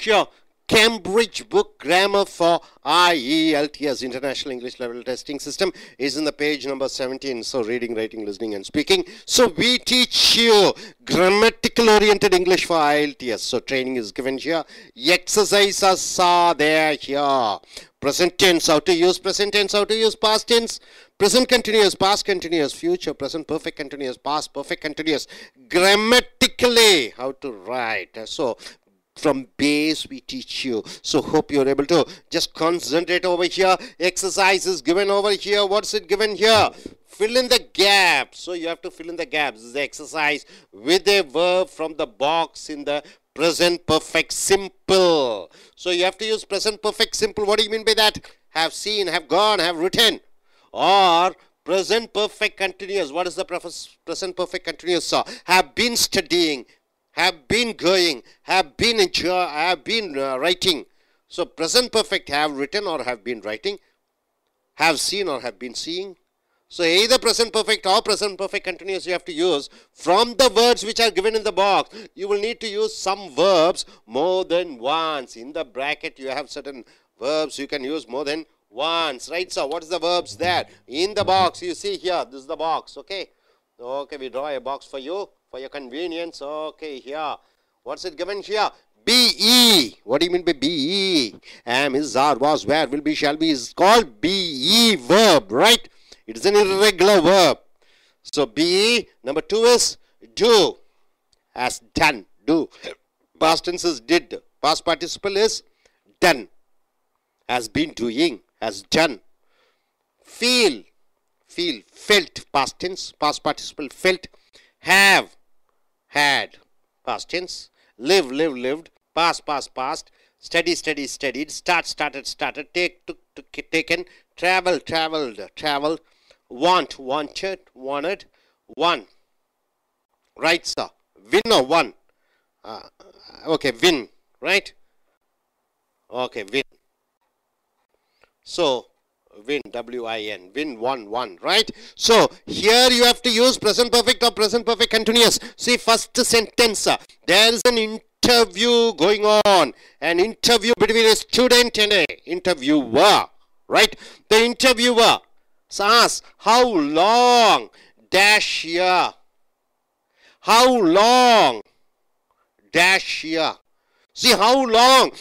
your Cambridge book grammar for I.E.L.T.S International English Level Testing System is in the page number 17. So reading, writing, listening and speaking. So we teach you grammatical oriented English for I.E.L.T.S. So training is given here. Exercises are there here. Present tense, how to use present tense, how to use past tense. Present continuous, past continuous, future, present perfect continuous, past perfect continuous. Grammatically, how to write. So from base we teach you. So hope you're able to just concentrate over here. Exercises given over here. What's it given here? Fill in the gaps. So you have to fill in the gaps. This is the exercise with a verb from the box in the present perfect simple. So you have to use present perfect simple. What do you mean by that? Have seen, have gone, have written. Or present perfect continuous. What is the present perfect continuous? So have been studying, have been going, have been writing. So present perfect, have written or have been writing, have seen or have been seeing. So either present perfect or present perfect continuous you have to use from the words which are given in the box. You will need to use some verbs more than once. In the bracket you have certain verbs you can use more than once, right? So what is the verbs there? In the box you see here, this is the box, okay? Okay, we draw a box for you, for your convenience. Okay, here. What's it given here? Be. What do you mean by be? Am, is, are, was, where, will be, shall be is called be verb, right? It is an irregular verb. So be. Number 2 is do. As done, do. Past tense is did. Past participle is done. Has been doing, has done. Feel, felt, past tense, past participle felt. Have, had, past tense. Live, lived, past, study, studied, started, take, took, taken, traveled, traveled, wanted, wanted, won. Right, sir? Win or won? Okay, win, right? Okay, win. So, win, W-I-N, win, won, right? So, here you have to use present perfect or present perfect continuous. See, first sentence, there is an interview going on. An interview between a student and a interviewer, right? The interviewer asks, how long, dash year. How long, dash year. See, how long?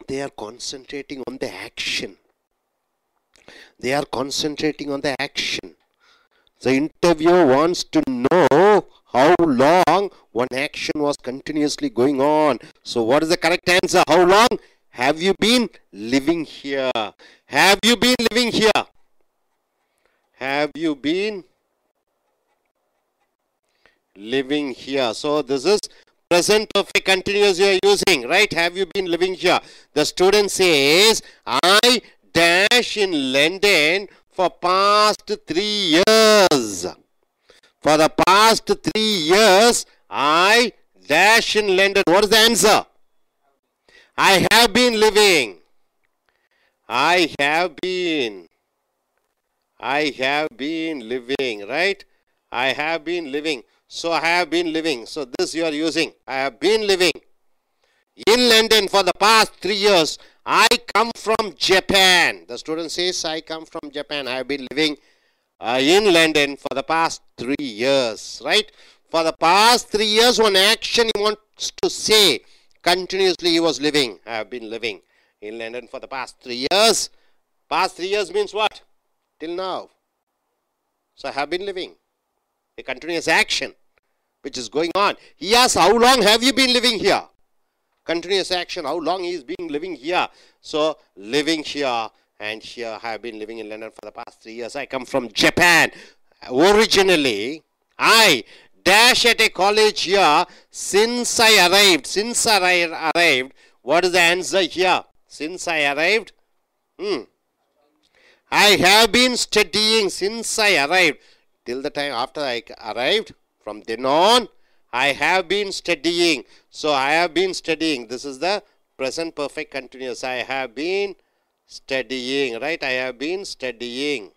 They are concentrating on the action. They are concentrating on the action. The interviewer wants to know how long one action was continuously going on. So what is the correct answer? How long have you been living here? Have you been living here? Have you been living here? So this is present perfect continuous you are using, right? Have you been living here? The student says, I dash in London for past 3 years. For the past 3 years, I dash in London. What is the answer? I have been living. I have been living, right? I have been living. So I have been living. So this you are using. I have been living in London for the past 3 years. I come from Japan. The student says, I come from Japan. I have been living in London for the past 3 years, right? For the past 3 years, one action he wants to say continuously he was living. I have been living in London for the past 3 years. Past 3 years means what? Till now. So I have been living. A continuous action which is going on. He asks, how long have you been living here? Continuous action, how long he is being living here. So living here and here. I have been living in London for the past 3 years. I come from Japan. Originally, I dash at a college here since I arrived. Since I arrived, what is the answer here? Since I arrived, I have been studying since I arrived. Till the time after I arrived, from then on, I have been studying. So I have been studying. This is the present perfect continuous. I have been studying, right? I have been studying.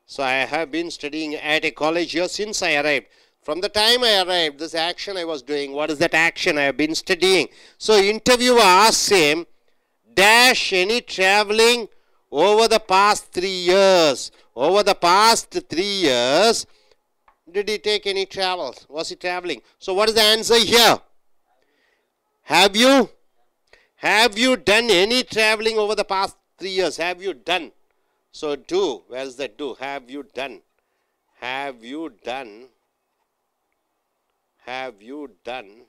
So I have been studying at a college here since I arrived. From the time I arrived, this action I was doing, what is that action I have been studying? So interviewer asks him, dash any traveling over the past 3 years. Over the past 3 years, did he take any travels? Was he traveling? So what is the answer here? Have you? Have you done any traveling over the past 3 years? Have you done? So do. Where's that do? Have you done? Have you done? Have you done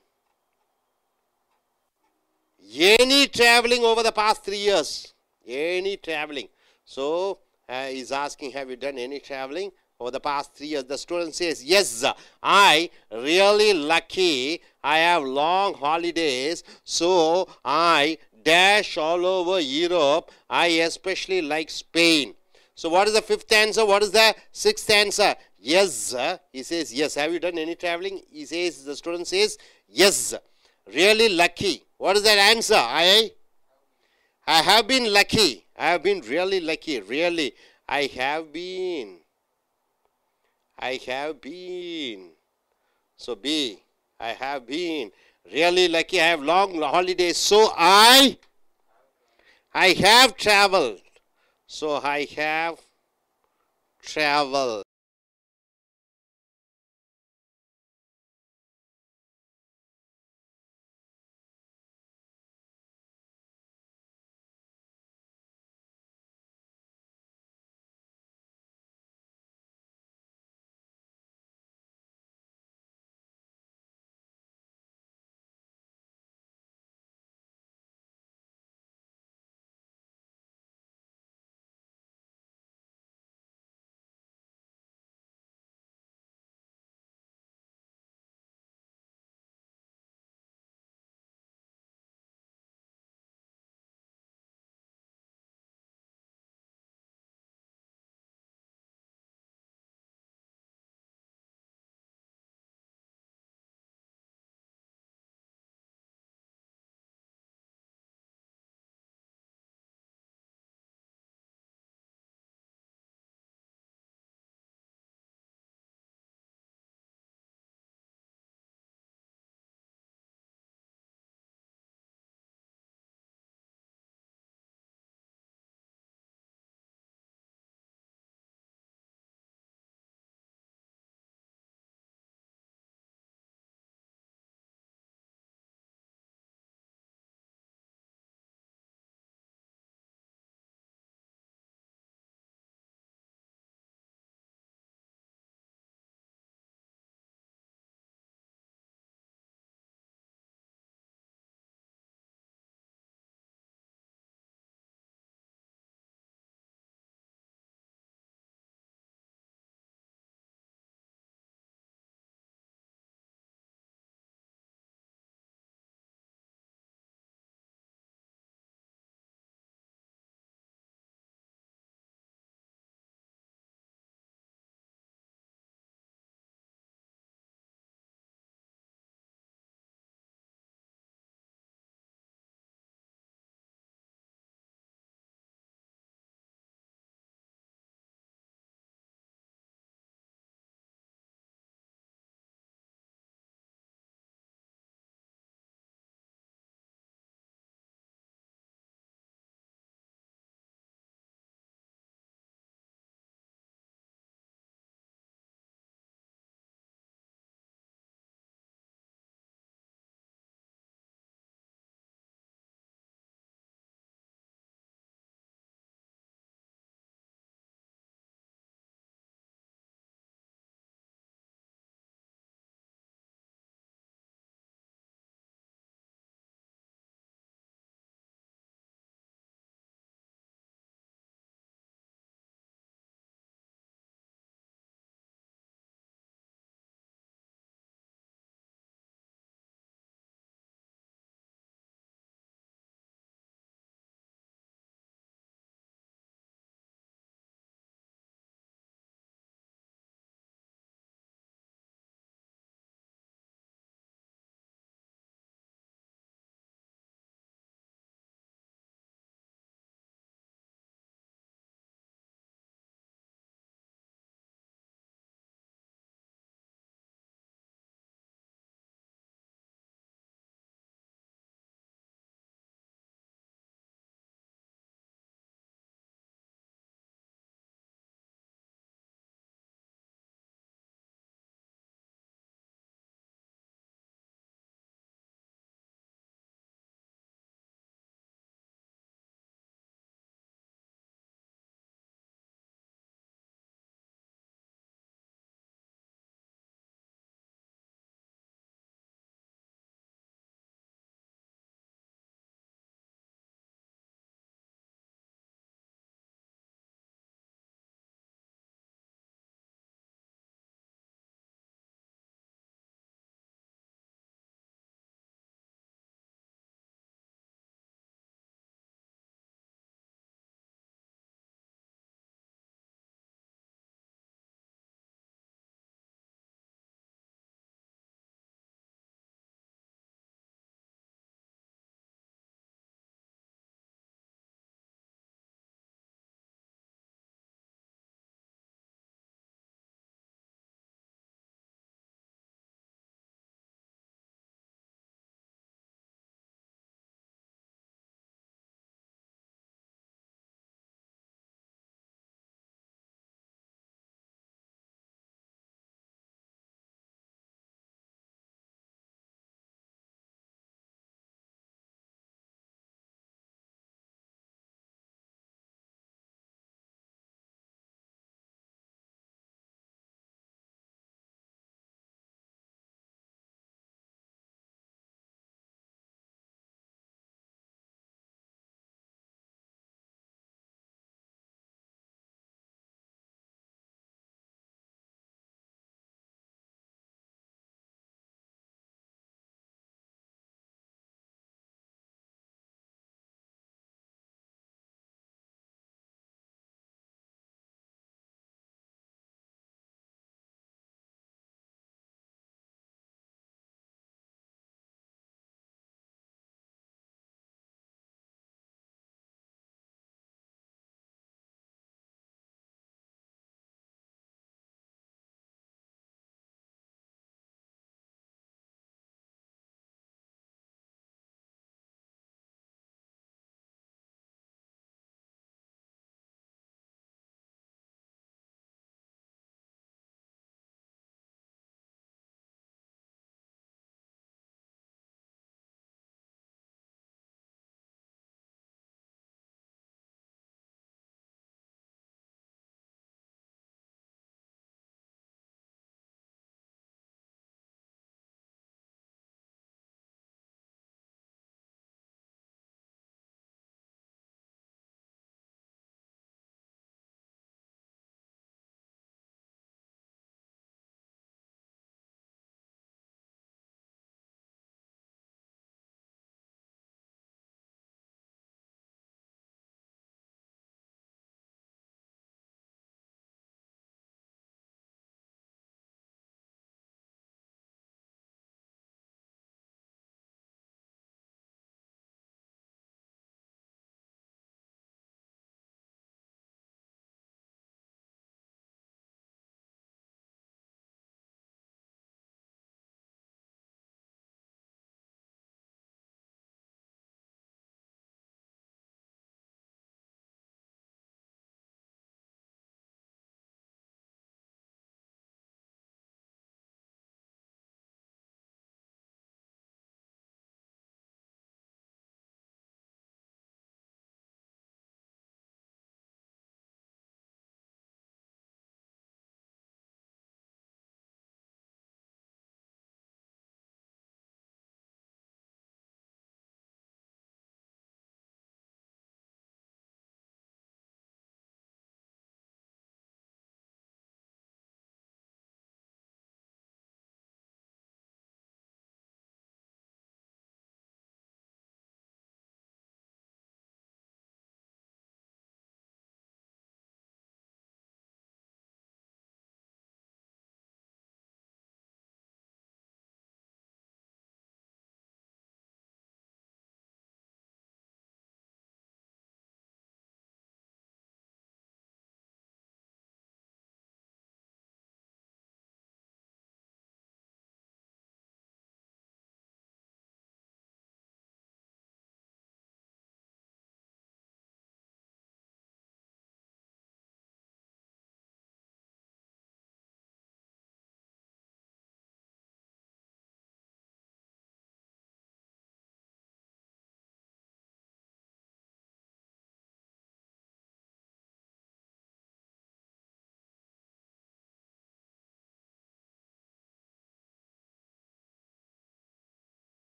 any traveling over the past 3 years? Any traveling. So he's asking, have you done any traveling over the past 3 years? The student says, yes, I really lucky. I have long holidays. So I dash all over Europe. I especially like Spain. So what is the fifth answer? What is the sixth answer? Yes. He says, yes. Have you done any traveling? He says, the student says, yes. Really lucky. What is that answer? I have been lucky. I have been really lucky. Really. I have been. I have been. So B. I have been really lucky. I have long holidays. So I have traveled. So I have traveled.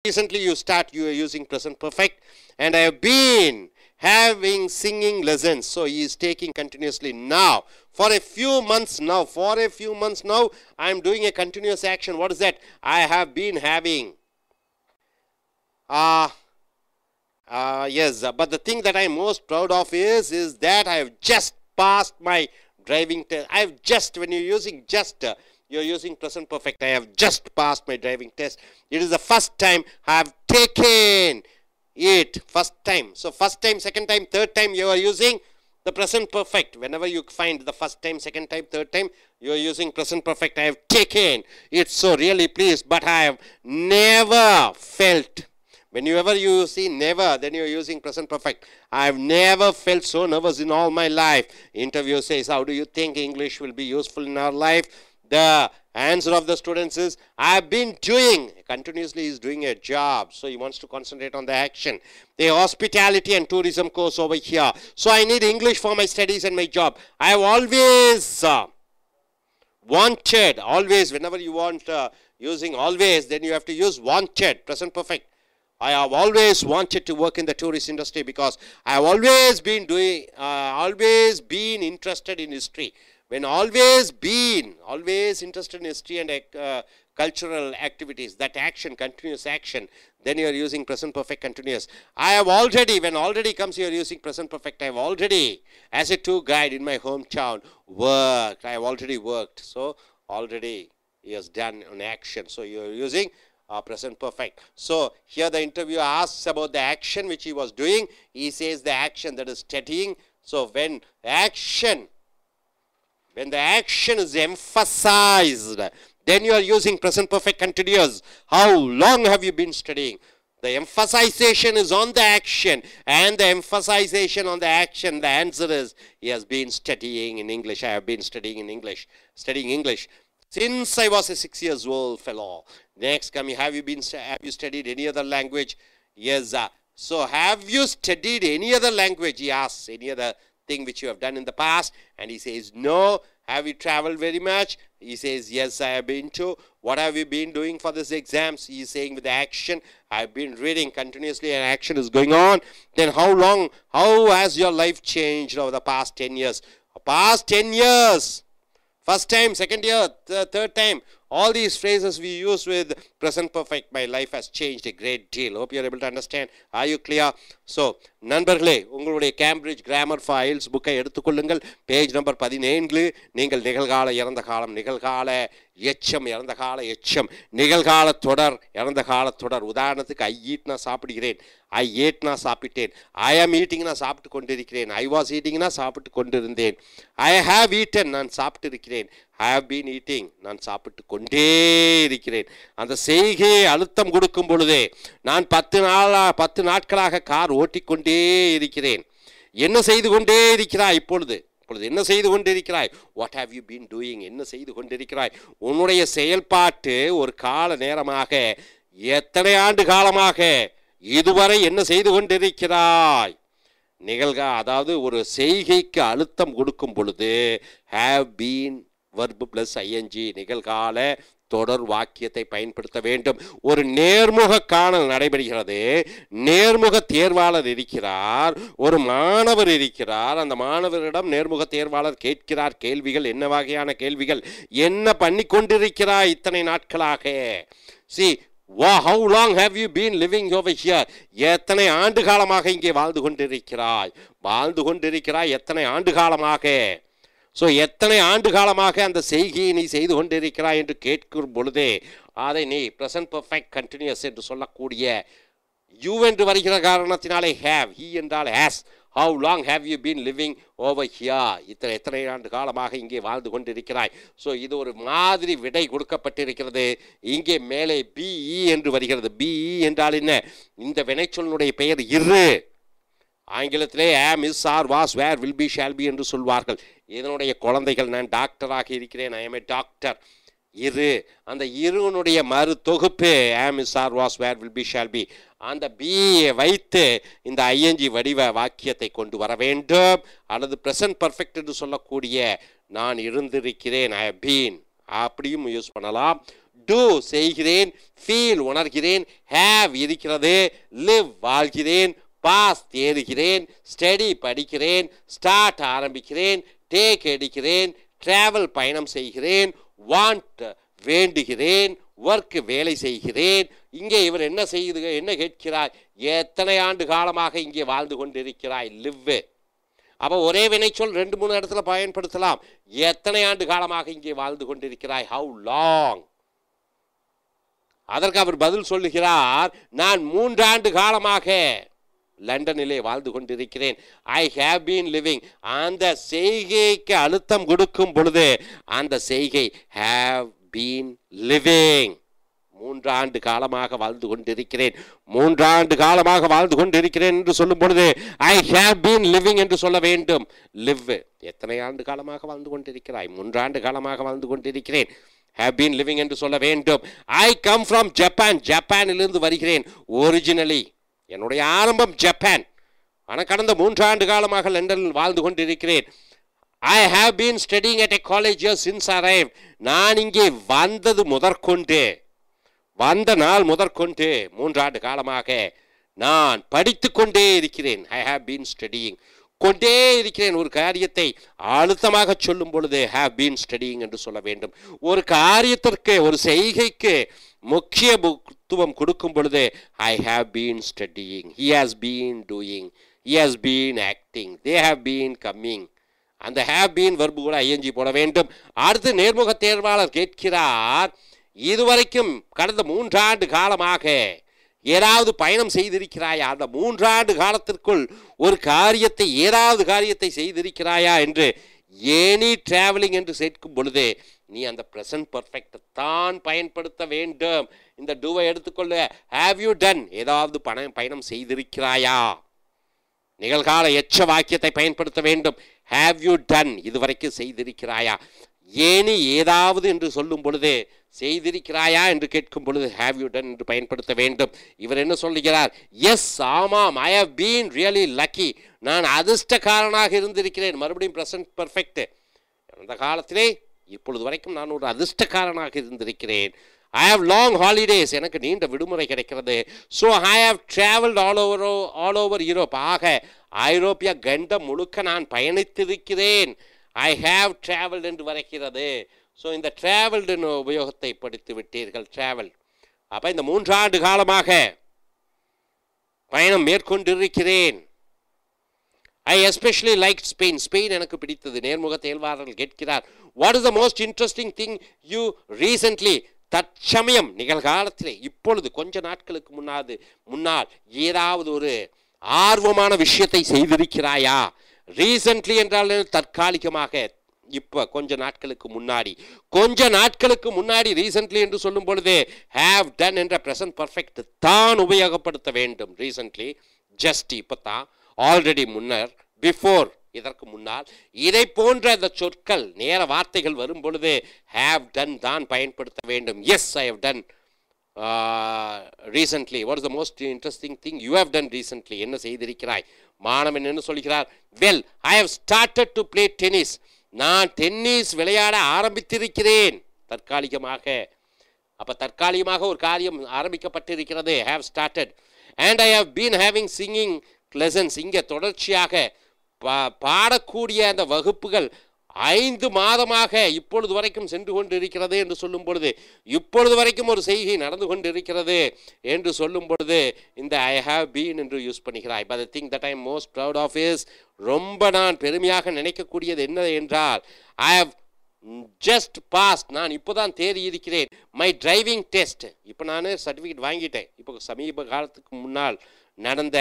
recently you are using present perfect. And I have been having singing lessons. So he is taking continuously now. For a few months now, I am doing a continuous action. What is that? I have been having. Yes, but the thing that I am most proud of is that I have just passed my driving test. I have just, when you're using just, you're using present perfect. I have just passed my driving test. It is the first time I have taken it. First time. So first time, second time, third time you are using the present perfect. Whenever you find the first time, second time, third time, you are using present perfect. I have taken it. So really pleased, but I have never felt. Whenever you see never, then you are using present perfect. I have never felt so nervous in all my life. Interview says, how do you think English will be useful in our life? The answer of the students is, I have been doing, continuously is doing a job. So he wants to concentrate on the action. The hospitality and tourism course over here. So I need English for my studies and my job. I have always wanted, always, whenever you want using always, then you have to use wanted, present perfect. I have always wanted to work in the tourist industry because I have always been interested in history. When always interested in history and cultural activities, that action, continuous action, then you are using present perfect continuous. I have already, when already comes, you are using present perfect. I have already, as a tour guide in my hometown, worked. I have already worked. So already he has done an action. So you are using present perfect. So here the interviewer asks about the action which he was doing. He says the action, that is studying. So when the action is emphasized, then you are using present perfect continuous. How long have you been studying? The emphasization is on the action, and the emphasization on the action, the answer is, he has been studying in English. I have been studying in English, studying English since I was a 6 years old fellow. Next coming, have you studied any other language? Yes. So have you studied any other language? He asks, any other thing which you have done in the past? And he says, no. Have you traveled very much? He says, yes, I have been to. What have you been doing for this exams? He is saying with the action, I have been reading continuously and action is going on. Then how has your life changed over the past 10 years? Past 10 years. First time, second year, third time. All these phrases we use with present perfect. My life has changed a great deal. Hope you are able to understand. Are you clear? So, நண்பர்களே, உங்களுடைய Cambridge grammar for ஐஎல்ட்ஸ் புக்கை எடுத்துக்கொள்ளுங்கள். Page number 17. நீங்கள் நிகழ்கால இறந்த காலம், நிகழ்கால எச்சம், இறந்த கால எச்சம், நிகழ்கால தொடர், இறந்த கால தொடர். உதாரணத்துக்கு ஐ ஈட், நான் சாப்பிடுகிறேன். ஐ ஏட், நான் சாப்பிட்டேன். ஐ ஆம் ஈட்டிங், நான் சாப்பிட்டு கொண்டிருக்கிறேன். ஐ வாஸ் ஈட்டிங், நான் சாப்பிட்டு கொண்டிருந்தேன். ஐ ஹாவ் ஈட்டன், நான் சாப்பிட்டு இருக்கிறேன். I have been eating, நான் சாப்பிட்டு கொண்டே இருக்கிறேன். அந்த செய்கையை அழுத்தம் கொடுக்கும் பொழுதே, நான் 10 நாட்களாக கார் ஓட்டிக்கொண்டே இருக்கிறேன். என்ன செய்து கொண்டே இருக்கிறாய் இப்பொழுது? என்ன செய்து கொண்டிருக்கிறாய்? What have you been doing? என்ன செய்து கொண்டிருக்கிறாய்? உன்னுடைய செயல்பாட்டு ஒரு கால நேரமாக, எத்தனை ஆண்டு காலமாக, இதுவரை என்ன செய்து கொண்டிருக்கிறாய்? அதாவது ஒரு செய்கைக்கு அழுத்தம் கொடுக்கும் பொழுது have been verb plus ing நிகழ்கால தொடர் வாக்கியத்தை பயன்படுத்த வேண்டும். ஒரு நேர்முக காணல் நடைபெறுகிறது. நேர்முக தேர்வாளர் இருக்கிறார். ஒரு மாணவர் இருக்கிறார். அந்த மாணவரிடம் நேர்முக தேர்வாளர் கேட்கிறார் கேள்விகள். என்ன வகையான கேள்விகள்? என்ன பண்ணி கொண்டிருக்கிறாய் இத்தனை நாட்களாக? See, how long have you been living over here? எத்தனை ஆண்டு காலமாக இங்கே வாழ்ந்து கொண்டிருக்கிறாய் எத்தனை ஆண்டு காலமாக? ஸோ எத்தனை ஆண்டு காலமாக அந்த செய்கையை நீ செய்து கொண்டிருக்கிறாய் என்று கேட்கும் பொழுதே அதை நீ ப்ரெசன்ட் பர்ஃபெக்ட் கண்டினியூஸ் என்று சொல்லக்கூடிய யூ என்று வருகிற காரணத்தினாலே ஹேவ், ஹி என்றால் has. How long have you been living over here? எத்தனை ஆண்டு காலமாக இங்கே வாழ்ந்து கொண்டிருக்கிறாய்? ஸோ இது ஒரு மாதிரி விடை கொடுக்கப்பட்டிருக்கிறது. இங்கே மேலே பிஇ என்று வருகிறது. பிஇ என்றால் என்ன? இந்த வினைச்சொல்லுடைய பெயர் இரு. ஆங்கிலத்திலே am, is, are, was, were, will be, shall be என்று சொல்வார்கள். இதனுடைய குழந்தைகள், நான் டாக்டராக இருக்கிறேன், ஐ எம் ஏ டாக்டர். இரு, அந்த இருனுடைய மறு தொகுப்பு am, is, are, was, were, will be, shall be. அந்த பியை வைத்து இந்த ஐஎன்ஜி வடிவ வாக்கியத்தை கொண்டு வர வேண்டும். அல்லது ப்ரெசன்ட் பர்ஃபெக்ட் என்று சொல்லக்கூடிய நான் இருந்திருக்கிறேன், ஐ ஹவ் பீன், அப்படியும் யூஸ் பண்ணலாம். do செய்கிறேன், feel உணர்கிறேன், have இருக்கிறது, live வாழ்கிறேன், pass தேறுகிறேன், study படிக்கிறேன், start ஆரம்பிக்கிறேன், take எடுக்கிறேன், travel பயணம் செய்கிறேன், want வேண்டுகிறேன், work வேலை செய்கிறேன். இங்கே இவர் என்ன கேட்கிறார்? எத்தனை ஆண்டு காலமாக இங்கே வாழ்ந்து கொண்டிருக்கிறாய்? live. அப்போ ஒரே வினைச்சொல் 2-3 இடத்துல பயன்படுத்தலாம். எத்தனை ஆண்டு காலமாக இங்கே வாழ்ந்து கொண்டிருக்கிறாய்? how long. அதற்கு அவர் பதில் சொல்லுகிறார், நான் 3 ஆண்டு காலமாக லண்டனிலே வாழ்ந்து கொண்டிருக்கிறேன். I have been living. அந்த செய்கைக்கு அழுத்தம் கொடுக்கும் பொழுது அந்த செய்கை ஹேவ் பீன் லிவிங். 3 ஆண்டு காலமாக வாழ்ந்து கொண்டிருக்கிறேன், 3 ஆண்டு காலமாக வாழ்ந்து கொண்டிருக்கிறேன் என்று சொல்லும் பொழுது ஐ ஹேவ் பீன் லிவிங் என்று சொல்ல வேண்டும். லிவ், எத்தனை ஆண்டு காலமாக வாழ்ந்து கொண்டிருக்கிறாய்? 3 ஆண்டு காலமாக வாழ்ந்து கொண்டிருக்கிறேன். have been living என்று சொல்ல வேண்டும். I come from Japan. ஜப்பானிலிருந்து வருகிறேன். ஒரிஜினலி என்னுடைய ஆரம்பம் ஜப்பான், ஆனால் கடந்த 3 ஆண்டு காலமாக லண்டனில் வாழ்ந்து கொண்டிருக்கிறேன். I have been studying at a college since arrived. நான் இங்கே வந்தது முதற்கொண்டு, வந்த நாள் முதற்கொண்டு 3 ஆண்டு காலமாக நான் படித்து கொண்டே இருக்கிறேன். I have been studying, கொண்டே இருக்கிறேன். ஒரு காரியத்தை அழுத்தமாக சொல்லும் பொழுது have been studying என்று சொல்ல வேண்டும். ஒரு காரியத்திற்கு, ஒரு செய்கைக்கு முக்கியத்துவம் கொடுக்கும் பொழுது I have been studying, he has been doing, he has been acting, they have been coming. அந்த have been verb கூட ing போட வேண்டும். அடுத்து நேர்முக தேர்வாளர் கேட்கிறார், இதுவரைக்கும் கடந்த 3 ஆண்டு காலமாக ஏதாவது பயணம் செய்திருக்கிறாயா? அந்த 3 ஆண்டு காலத்திற்குள் ஒரு காரியத்தை, ஏதாவது காரியத்தை செய்திருக்கிறாயா என்று எனி டிராவலிங் என்று சேர்க்கும் பொழுது நீ அந்த ப்ரெசன்ட் பர்ஃபெக்ட் தான் பயன்படுத்த வேண்டும். இந்த டூவை எடுத்துக்கொள்ள, ஹேவ் யூ டன், ஏதாவது பயணம் செய்திருக்கிறாயா? நிகழ்கால எச்ச வாக்கியத்தை பயன்படுத்த வேண்டும். ஹேவ் யூ டன், இதுவரைக்கும் செய்திருக்கிறாயா? ஏனி ஏதாவது என்று சொல்லும் பொழுது, செய்திருக்கிறாயா என்று கேட்கும் பொழுது ஹேவ் யூ டன் என்று பயன்படுத்த வேண்டும். இவர் என்ன சொல்லுகிறார்? எஸ், ஆமாம், I have been really lucky, நான் அதிர்ஷ்டக்காரனாக இருந்திருக்கிறேன். மறுபடியும் ப்ரெசன்ட் பர்ஃபெக்ட். அந்த காலத்திலே இப்பொழுது வரைக்கும் நான் ஒரு அதிர்ஷ்டக்காரனாக இருந்திருக்கிறேன். ஐ ஹவ் லாங் ஹாலிடேஸ், எனக்கு நீண்ட விடுமுறை கிடைக்கிறது. So I have travelled all over Europe, ஆக ஐரோப்பிய கண்டம் முழுக்க நான் பயணித்திருக்கிறேன். ஐ ஹாவ் ட்ராவல்டு என்று வரைக்கிறது. ஸோ இந்த ட்ராவல்டு உபயோகத்தை படித்து விட்டீர்கள். ட்ராவல். அப்போ இந்த 3 ஆண்டு காலமாக பயணம் மேற்கொண்டிருக்கிறேன். ஐ எஸ்பெஷலி லைக் ஸ்பெயின், ஸ்பெயின் எனக்கு பிடித்தது. நேர்முக தேர்வாளர்கள் கேட்கிறார், what is the most interesting thing you recently, தற்சமயம் நிகழ்காலத்திலே, இப்பொழுது கொஞ்ச நாட்களுக்கு முன்னால் ஏதாவது ஒரு ஆர்வமான விஷயத்தை செய்திருக்கிறாயா? ரீசென்ட்லி என்றால் தற்காலிகமாக, இப்போ கொஞ்ச நாட்களுக்கு முன்னாடி ரீசென்ட்லி என்று சொல்லும் பொழுது ஹேவ் டன் என்ற ப்ரெசன்ட் பர்ஃபெக்ட் தான் உபயோகப்படுத்த வேண்டும். ரீசென்ட்லி, ஜஸ்ட் இப்போ தான், ஆல்ரெடி முன்னர், பிஃபோர் இதற்கு முன்னால், இதை போன்ற அந்த சொற்கள் நேர வார்த்தைகள் வரும் பொழுது ஹேவ் டன் தான் பயன்படுத்த வேண்டும். Yes, I have done recently. What is the most interesting thing you have done recently, என்ன செய்திருக்கிறாய்? மாணவன் என்ன சொல்கிறார்? Well, I have started to play tennis, நான் டென்னிஸ் விளையாட ஆரம்பித்திருக்கிறேன். தற்காலிகமாக. அப்போ தற்காலிகமாக ஒரு காரியம் ஆரம்பிக்கப்பட்டிருக்கிறது. Have started. And I have been having singing lessons, இங்கே தொடர்ச்சியாக பாடக்கூடிய அந்த வகுப்புகள் 5 மாதமாக இப்பொழுது வரைக்கும் சென்று கொண்டு இருக்கிறது என்று சொல்லும் பொழுது, இப்பொழுது வரைக்கும் ஒரு செய்கை நடந்து கொண்டு இருக்கிறது என்று சொல்லும் பொழுது இந்த ஐ ஹாவ் பீன் என்று யூஸ் பண்ணுகிறாய். But the thing that I am most proud of is, ரொம்ப நான் பெருமையாக நினைக்கக்கூடியது என்ன என்றால், ஐ ஹவ் ஜஸ்ட் பாஸ்ட், நான் இப்போ தான் தேறி இருக்கிறேன். மை டிரைவிங் டெஸ்ட், இப்போ நான் சர்டிஃபிகேட் வாங்கிட்டேன். இப்போ சமீப காலத்துக்கு முன்னால் நடந்த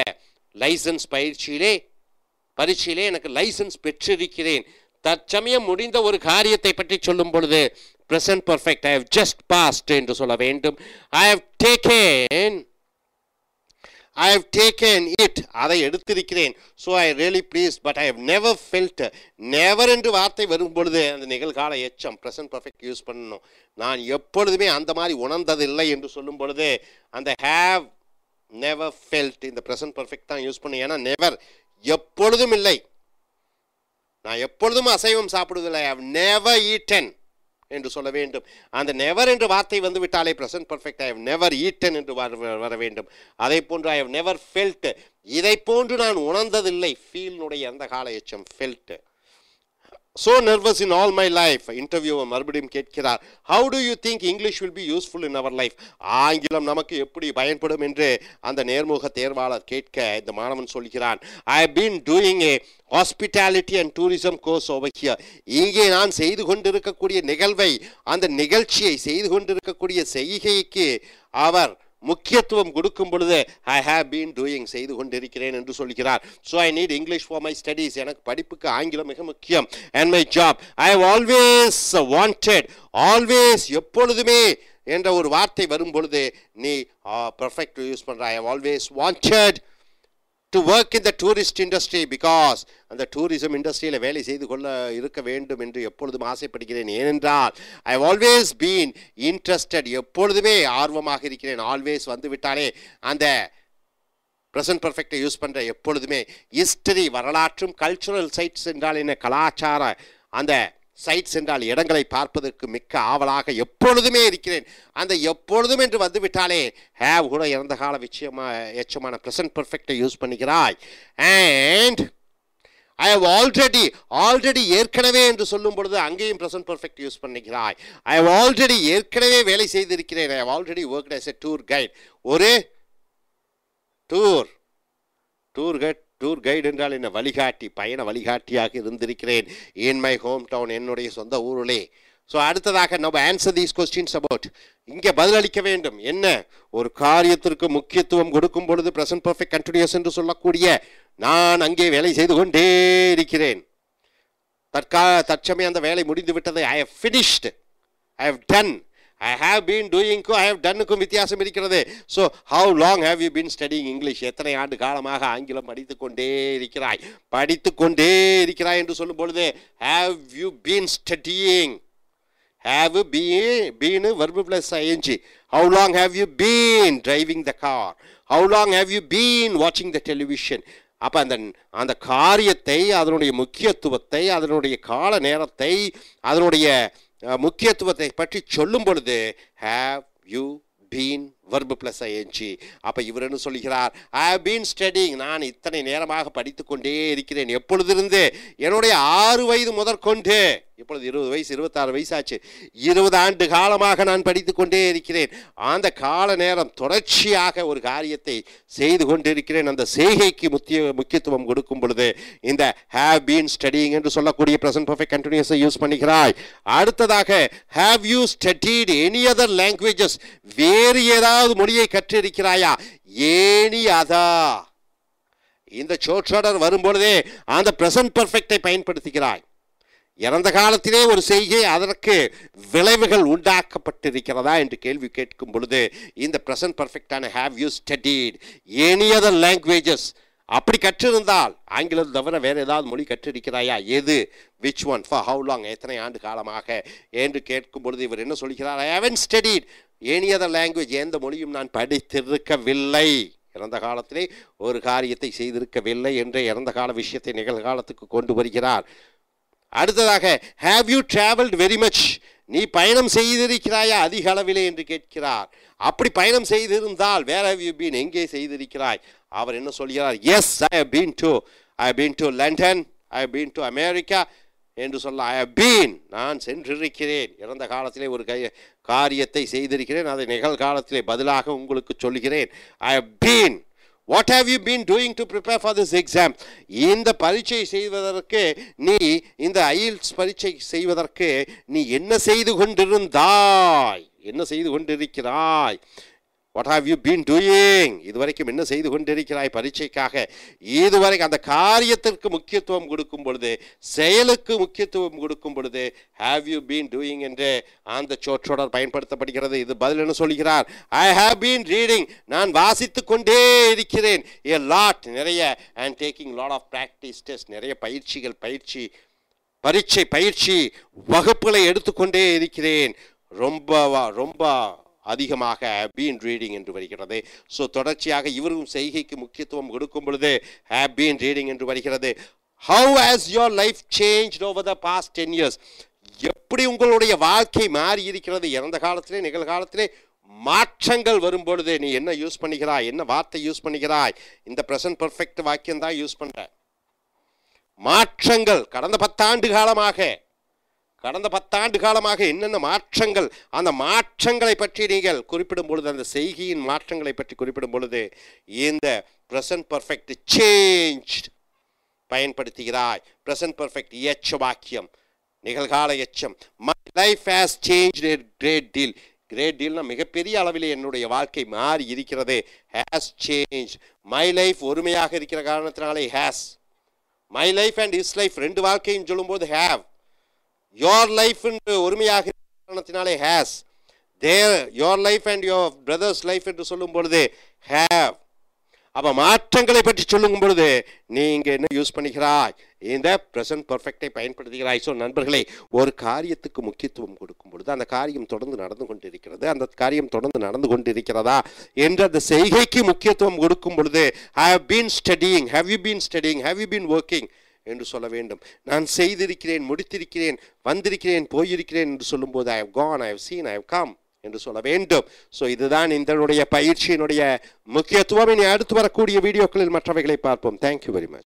லைசன்ஸ் பரீட்சையிலே எனக்கு லைசன்ஸ் பெற்றிருக்கிறேன். தற்சமயம் முடிந்த ஒரு காரியத்தை பற்றி சொல்லும் பொழுது present perfect, I have just passed என்று சொல்ல வேண்டும். I have taken it, அதை எடுத்திருக்கிறேன். So I really pleased, but I have never felt, never என்று வார்த்தை வரும் பொழுது அந்த நிகழ்கால எச்சம் present perfect யூஸ் பண்ணணும். நான் எப்பொழுதுமே அந்த மாதிரி உணர்ந்ததில்லை என்று சொல்லும் பொழுது அந்த have never felt இந்த present perfect தான் யூஸ் பண்ணணும். ஏன்னா never எப்பொழுதும் இல்லை, நான் எப்பொழுதும் அசைவம் சாப்பிடுவதில்லை. I have never eaten என்று சொல்ல வேண்டும். அந்த never என்ற வார்த்தை வந்து விட்டாலே present perfect. I have never eaten என்று வர வேண்டும். அதை போன்று I have never felt, இதை போன்று நான் உணர்ந்ததில்லை. feel உடைய அந்த கால எச்சம் felt. So nervous in all my life. Interviewer மறுபடியும் கேட்கிறார், how do you think English will be useful in our life? ஆங்கிலம் நமக்கு எப்படி பயன்படும் என்று அந்த நேர்முக தேர்வாளர் கேட்க இந்த மாணவன் சொல்கிறான், I have been doing a hospitality and tourism course over here. இங்கே நான் செய்து கொண்டிருக்கக்கூடிய நிகழ்வை, அந்த நிகழ்ச்சியை செய்து கொண்டிருக்கக்கூடிய செய்கைக்கு அவர் முக்கியத்துவம் கொடுக்கும் பொழுது I have been doing, செய்து கொண்டிருக்கிறேன் என்று சொல்கிறார். So I need English for my studies. எனக்கு படிப்புக்கு ஆங்கிலம் மிக முக்கியம். And my job, I have always wanted, always, எப்பொழுதுமே என்ற ஒரு வார்த்தை வரும் பொழுது நீ perfect யூஸ் பண்ற. I have always wanted to work in the tourist industry because அந்த டூரிசம் இண்டஸ்ட்ரியில் வேலை செய்து கொள்ள இருக்க வேண்டும் என்று எப்பொழுதும் ஆசைப்படுகிறேன். ஏனென்றால் I have always been interested, எப்பொழுதுமே ஆர்வமாக இருக்கிறேன். ஆல்வேஸ் வந்து விட்டாலே அந்த ப்ரெசன்ட் பர்ஃபெக்டை யூஸ் பண்ணுற. எப்பொழுதுமே ஹிஸ்டரி, வரலாற்றும், கல்ச்சுரல் சைட்ஸ் என்றால் என்ன, கலாச்சார அந்த சைட்ஸ் என்றால் இடங்களை பார்ப்பதற்கு மிக்க ஆவலாக எப்பொழுதுமே இருக்கிறேன். அந்த எப்பொழுதும் என்று வந்துவிட்டாலே ஹேவ் கூட இறந்த கால எச்சமான ப்ரெசன்ட் பர்ஃபெக்டை யூஸ் பண்ணுகிறாய். அண்ட் ஐ ஹவ் ஆல்ரெடி ஏற்கனவே என்று சொல்லும் பொழுது அங்கேயும் ப்ரெசன்ட் பர்ஃபெக்ட் யூஸ் பண்ணுகிறாய். ஐ ஹவ் ஆல்ரெடி ஏற்கனவே வேலை செய்திருக்கிறேன். I have already worked as a tour guide. ஒரு டூர் கைடு என்றால் என்ன, வழிகாட்டி, பயண வழிகாட்டியாக இருந்திருக்கிறேன். இன் மை ஹோம் டவுன், என்னுடைய சொந்த ஊரிலே. ஸோ அடுத்ததாக நம்ம ஆன்சர் தீஸ் கொஸ்டின்ஸ் அபவுட், இங்கே பதிலளிக்க வேண்டும். என்ன, ஒரு காரியத்திற்கு முக்கியத்துவம் கொடுக்கும் பொழுது ப்ரெசன்ட் பர்ஃபெக்ட் கண்டினியூஸ் என்று சொல்லக்கூடிய நான் அங்கே வேலை செய்து கொண்டே இருக்கிறேன். தற்சமயம் அந்த வேலை முடிந்து விட்டது. I have finished, I have done. I have been doing, I have done க்கும் வித்தியாசம் இருக்கிறது. So how long have you been studying English? எத்தனை ஆண்டு காலமாக ஆங்கிலம் படித்துக்கொண்டே இருக்கிறாய் என்று சொல்லும் பொழுது have you been studying? Have been verb plus ing. How long have you been driving the car? How long have you been watching the television? அப்போ அந்த காரியத்தை, அதனுடைய முக்கியத்துவத்தை, அதனுடைய கால நேரத்தை, அதனுடைய முக்கியத்துவத்தை பற்றி சொல்லும் பொழுது have you been verb plus ing. அப்போ இவர் என்ன சொல்கிறார், I have been studying, நான் இத்தனை நேரமாக படித்து கொண்டே இருக்கிறேன். எப்பொழுதிருந்து, என்னுடைய 6 வயது முதற்கொண்டு, இப்பொழுது 20 வயசு 26 வயசாச்சு, 20 ஆண்டு காலமாக நான் படித்து கொண்டே இருக்கிறேன். அந்த கால நேரம் தொடர்ச்சியாக ஒரு காரியத்தை செய்து கொண்டிருக்கிறேன். அந்த செய்கைக்கு முக்கியத்துவம் கொடுக்கும் பொழுது இந்த have been studying என்று சொல்லக்கூடிய present perfect continuous யூஸ் பண்ணுகிறாய். அடுத்ததாக have you studied any other languages? வேறு ஏதாவது மொழியை கற்றிருக்கிறாயா? ஏனி அதா, இந்த சொற்றொடர் வரும்பொழுதே அந்த present perfectை பயன்படுத்துகிறாய். இறந்த காலத்திலே ஒரு செய்கை, அதற்கு விளைவுகள் உண்டாக்கப்பட்டிருக்கிறதா என்று கேள்வி கேட்கும் பொழுது இந்த ப்ரெசன்ட் பர்ஃபெக்டான have you studied any other languages, அப்படி கற்றிருந்தால் ஆங்கிலம் தவிர வேறு ஏதாவது மொழி கற்றிருக்கிறாயா? எது, which one, for how long, எத்தனை ஆண்டு காலமாக என்று கேட்கும் பொழுது இவர் என்ன சொல்கிறார், I haven't studied any other language, எந்த மொழியும் நான் படித்திருக்கவில்லை. இறந்த காலத்திலே ஒரு காரியத்தை செய்திருக்கவில்லை என்ற இறந்த கால விஷயத்தை நிகழ்காலத்துக்கு கொண்டு வருகிறார். அடுத்ததாக have you traveled very much, நீ பயணம் செய்திருக்கிறாயா அதிக அளவிலே என்று கேட்கிறார். அப்படி பயணம் செய்திருந்தால் where have you been, எங்கே செய்திருக்கிறாய்? அவர் என்ன சொல்கிறார், yes I have been to London, I have been to America என்று சொல்ல I have been, நான் சென்றிருக்கிறேன். இறந்த காலத்திலே ஒரு காரியத்தை செய்திருக்கிறேன், அதை நிகழ்காலத்திலே பதிலாக உங்களுக்கு சொல்கிறேன். I have been. What have you been doing to prepare for this exam? இந்த பரீட்சை செய்வதற்கு நீ, இந்த IELTS பரீட்சை செய்வதற்கு நீ என்ன செய்து கொண்டிருந்தாய், என்ன செய்து கொண்டிருக்கிறாய்? What have you been doing? இதுவரைக்கும் என்ன செய்து கொண்டிருக்கிறாய் பரீட்சைக்காக? இதுவரைக்கும் அந்த காரியத்திற்கு முக்கியத்துவம் கொடுக்கும் பொழுது, செயலுக்கு முக்கியத்துவம் கொடுக்கும் பொழுது have you been doing என்று அந்த சொற்றொடர் பயன்படுத்தப்படுகிறது. இது பதில் என்ன சொல்கிறார், I have been reading, நான் வாசித்து கொண்டே இருக்கிறேன். a lot, நிறைய, and taking lot of practice test, நிறைய பரீட்சை வகுப்புகளை எடுத்துக்கொண்டே இருக்கிறேன். ரொம்ப அதிகமாக have been reading என்று வருகிறது. ஸோ தொடர்ச்சியாக இவரும் செய்கைக்கு முக்கியத்துவம் கொடுக்கும் பொழுது have been reading என்று வருகிறது. How has your life changed over the past 10 years? எப்படி உங்களுடைய வாழ்க்கை மாறி இருக்கிறது, இறந்த காலத்திலே நிகழ்காலத்திலே மாற்றங்கள் வரும் பொழுது நீ என்ன யூஸ் பண்ணிக்கிறாய், என்ன வார்த்தை யூஸ் பண்ணிக்கிறாய். இந்த பிரசன்ட் பெர்ஃபெக்ட் வாக்கியம் தான் யூஸ் பண்ற. மாற்றங்கள் கடந்த 10 ஆண்டு காலமாக என்னென்ன மாற்றங்கள், அந்த மாற்றங்களை பற்றி நீங்கள் குறிப்பிடும் பொழுது, அந்த செய்கையின் மாற்றங்களை பற்றி குறிப்பிடும் பொழுது இந்த பிரசன்ட் பெர்ஃபெக்ட் சேஞ்ச்ட் பயன்படுத்துகிறாய். பிரசன்ட் பெர்ஃபெக்ட் எச்ச வாக்கியம், நிகழ்கால எச்சம். My life has changed a great deal. Great டீல்னா மிகப்பெரிய அளவிலே என்னுடைய வாழ்க்கை மாறி இருக்கிறது. Has change. மை லைஃப் ஒருமையாக இருக்கிற காரணத்தினாலே has. My life and is life ரெண்டு வாழ்க்கையும் சொல்லும்போது ஹேவ். யோர் லைஃப் என்று ஒருமையாக இருக்கிற காரணத்தினாலே has. Their your life and your brother's life என்று சொல்லும் பொழுது ஹேவ். அப்போ மாற்றங்களை பற்றி சொல்லும் பொழுது நீங்க என்ன யூஸ் பண்ணிக்கிறாய், இந்த பிரசன்ட் பெர்ஃபெக்டை பயன்படுத்துகிறாய். ஸோ நண்பர்களே, ஒரு காரியத்துக்கு முக்கியத்துவம் கொடுக்கும் பொழுது அந்த காரியம் தொடர்ந்து நடந்து கொண்டிருக்கிறது, அந்த காரியம் தொடர்ந்து நடந்து கொண்டிருக்கிறதா என்ற அந்த செய்கைக்கு முக்கியத்துவம் கொடுக்கும் பொழுது I have been studying, have you been studying, have you been working என்று சொல்ல வேண்டும். நான் செய்திருக்கிறேன், முடித்திருக்கிறேன், வந்திருக்கிறேன், போயிருக்கிறேன் என்று சொல்லும்போது I have gone, I have seen, I have come என்று சொல்ல வேண்டும். ஸோ இதுதான் இதனுடைய பயிற்சியினுடைய முக்கியத்துவம். இனி அடுத்து வரக்கூடிய வீடியோக்களில் மற்றவைகளை பார்ப்போம். Thank you very much.